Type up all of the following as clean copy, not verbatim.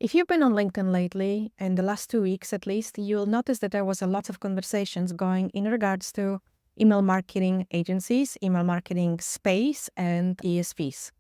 If you've been on LinkedIn lately, in the last 2 weeks at least, you'll notice that there was a lot of conversations going in regards to email marketing agencies, email marketing space, and ESPs.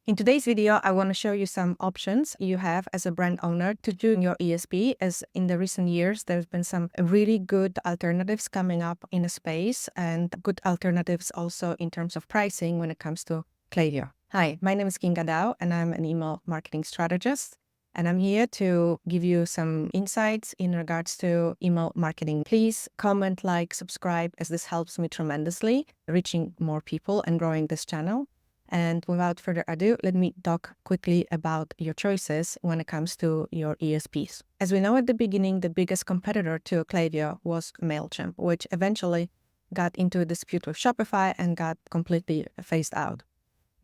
In today's video, I want to show you some options you have as a brand owner to do your ESP, as in the recent years, there's been some really good alternatives coming up in the space and good alternatives also in terms of pricing when it comes to Klaviyo. Hi, my name is Kinga Dao, and I'm an email marketing strategist. And I'm here to give you some insights in regards to email marketing. Please comment, like, subscribe, as this helps me tremendously, reaching more people and growing this channel. And without further ado, let me talk quickly about your choices when it comes to your ESPs. As we know at the beginning, the biggest competitor to Klaviyo was Mailchimp, which eventually got into a dispute with Shopify and got completely phased out.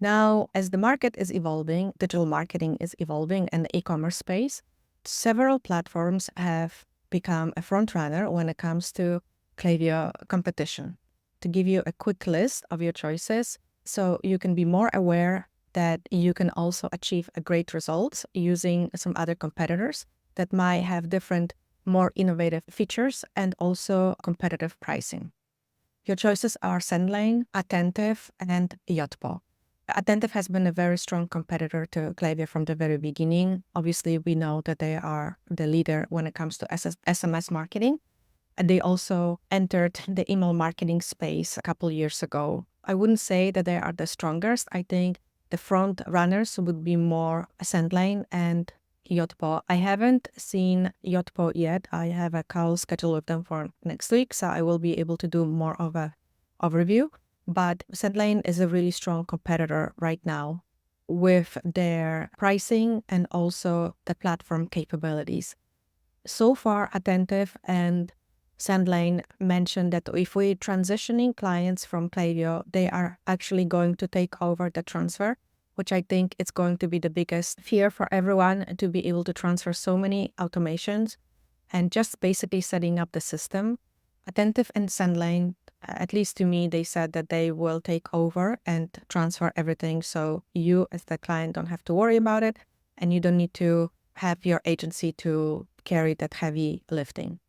Now, as the market is evolving, digital marketing is evolving, and the e-commerce space, several platforms have become a front runner when it comes to Klaviyo competition. To give you a quick list of your choices, so you can be more aware that you can also achieve a great results using some other competitors that might have different, more innovative features and also competitive pricing. Your choices are Sendlane, Attentive, and Yotpo. Attentive has been a very strong competitor to Klaviyo from the very beginning. Obviously, we know that they are the leader when it comes to SMS marketing. And they also entered the email marketing space a couple years ago. I wouldn't say that they are the strongest. I think the front runners would be more Sendlane and Yotpo. I haven't seen Yotpo yet. I have a call scheduled with them for next week, so I will be able to do more of a overview. But Sendlane is a really strong competitor right now with their pricing and also the platform capabilities. So far, Attentive and Sendlane mentioned that if we're transitioning clients from Klaviyo, they are actually going to take over the transfer, which I think is going to be the biggest fear for everyone, to be able to transfer so many automations and just basically setting up the system. Attentive and Sendlane, at least to me, they said that they will take over and transfer everything. So you as the client don't have to worry about it, and you don't need to have your agency to carry that heavy lifting.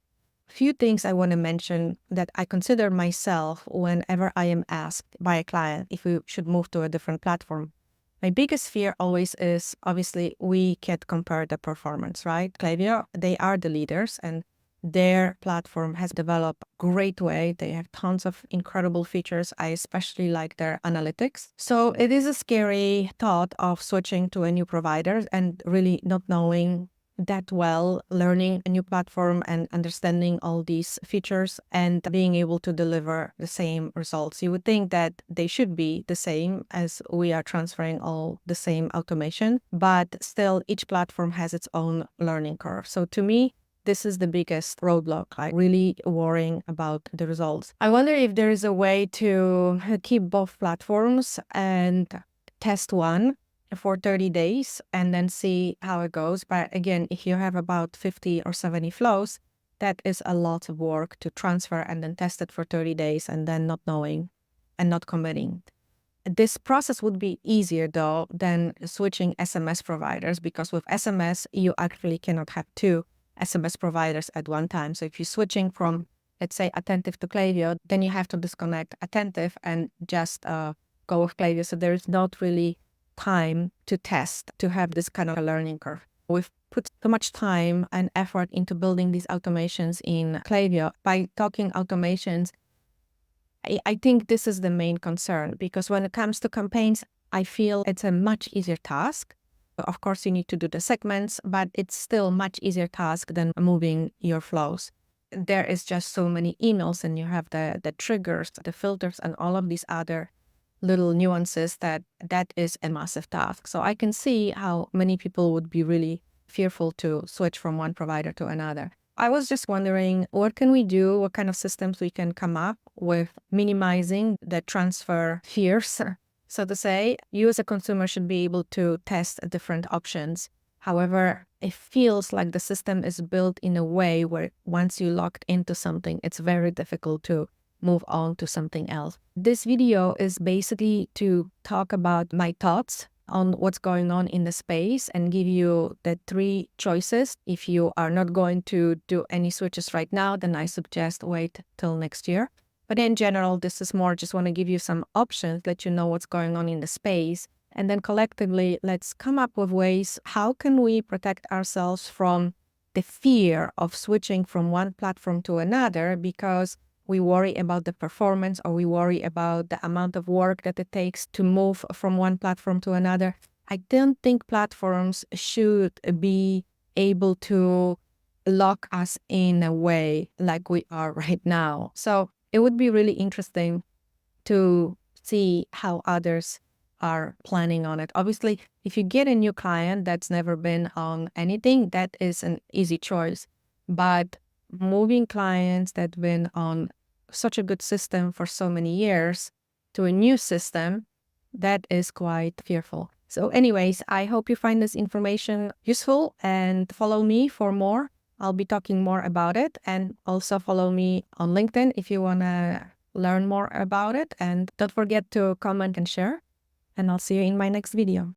A few things I want to mention that I consider myself whenever I am asked by a client if we should move to a different platform. My biggest fear always is, obviously, we can't compare the performance, right? Klaviyo, they are the leaders, and their platform has developed a great way. They have tons of incredible features. I especially like their analytics. So it is a scary thought of switching to a new provider and really not knowing that well, learning a new platform and understanding all these features and being able to deliver the same results. You would think that they should be the same, as we are transferring all the same automation, but still each platform has its own learning curve. So to me, this is the biggest roadblock, like really worrying about the results. I wonder if there is a way to keep both platforms and test one for 30 days and then see how it goes. But again, if you have about 50 or 70 flows, that is a lot of work to transfer and then test it for 30 days and then not knowing and not committing. This process would be easier though than switching SMS providers, because with SMS, you actually cannot have two SMS providers at one time. So if you're switching from, let's say, Attentive to Klaviyo, then you have to disconnect Attentive and just go with Klaviyo. So there is not really time to test, to have this kind of a learning curve. We've put so much time and effort into building these automations in Klaviyo. By talking automations, I think this is the main concern, because when it comes to campaigns, I feel it's a much easier task. Of course, you need to do the segments, but it's still much easier task than moving your flows. There is just so many emails, and you have the triggers, the filters, and all of these other little nuances that is a massive task. So I can see how many people would be really fearful to switch from one provider to another. I was just wondering, what can we do? What kind of systems we can come up with minimizing the transfer fears? So to say, you as a consumer should be able to test different options. However, it feels like the system is built in a way where once you locked into something, it's very difficult to move on to something else. This video is basically to talk about my thoughts on what's going on in the space and give you the 3 choices. If you are not going to do any switches right now, then I suggest wait till next year. But in general, this is more just want to give you some options, let you know what's going on in the space. And then collectively, let's come up with ways, how can we protect ourselves from the fear of switching from one platform to another because we worry about the performance or we worry about the amount of work that it takes to move from one platform to another. I don't think platforms should be able to lock us in a way like we are right now. So it would be really interesting to see how others are planning on it. Obviously, if you get a new client that's never been on anything, that is an easy choice. But moving clients that've been on such a good system for so many years to a new system, that is quite fearful. So anyways, I hope you find this information useful and follow me for more. I'll be talking more about it, and also follow me on LinkedIn if you want to learn more about it. And don't forget to comment and share. And I'll see you in my next video.